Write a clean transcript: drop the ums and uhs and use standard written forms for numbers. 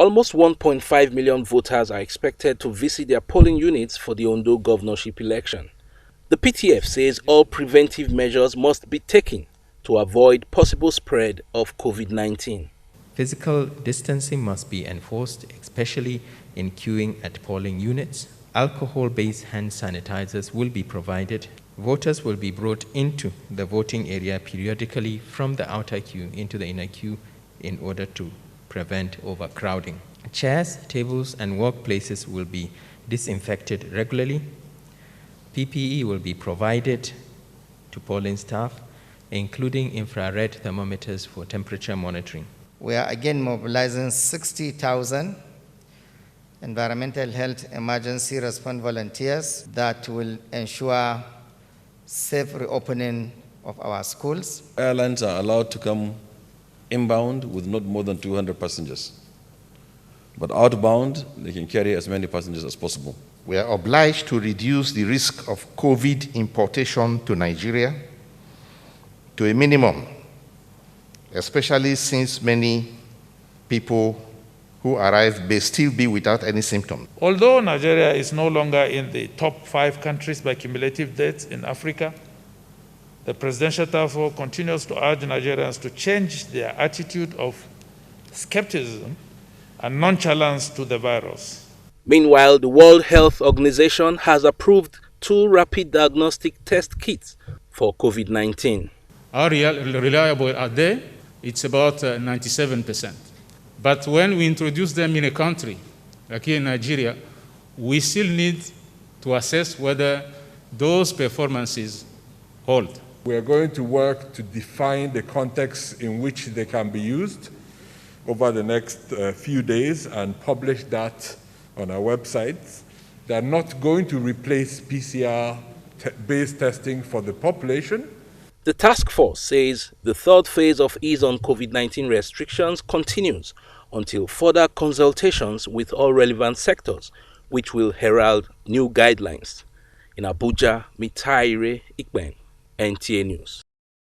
Almost 1.5 million voters are expected to visit their polling units for the Ondo governorship election. The PTF says all preventive measures must be taken to avoid possible spread of COVID-19. Physical distancing must be enforced, especially in queuing at polling units. Alcohol-based hand sanitizers will be provided. Voters will be brought into the voting area periodically from the outer queue into the inner queue in order to prevent overcrowding. Chairs, tables, and workplaces will be disinfected regularly. PPE will be provided to polling staff, including infrared thermometers for temperature monitoring. We are again mobilizing 60,000 environmental health emergency response volunteers that will ensure safe reopening of our schools. Airlines are allowed to come inbound with not more than 200 passengers. But outbound, they can carry as many passengers as possible. We are obliged to reduce the risk of COVID importation to Nigeria to a minimum, especially since many people who arrive may still be without any symptoms. Although Nigeria is no longer in the top 5 countries by cumulative deaths in Africa, the Presidential Task Force continues to urge Nigerians to change their attitude of skepticism and nonchalance to the virus. Meanwhile, the World Health Organization has approved 2 rapid diagnostic test kits for COVID-19. How reliable are they? It's about 97%. But when we introduce them in a country, like here in Nigeria, we still need to assess whether those performances hold. We are going to work to define the context in which they can be used over the next few days and publish that on our websites. They are not going to replace PCR-based testing for the population. The task force says the 3rd phase of ease on COVID-19 restrictions continues until further consultations with all relevant sectors, which will herald new guidelines. In Abuja, Ehanire, NTA News.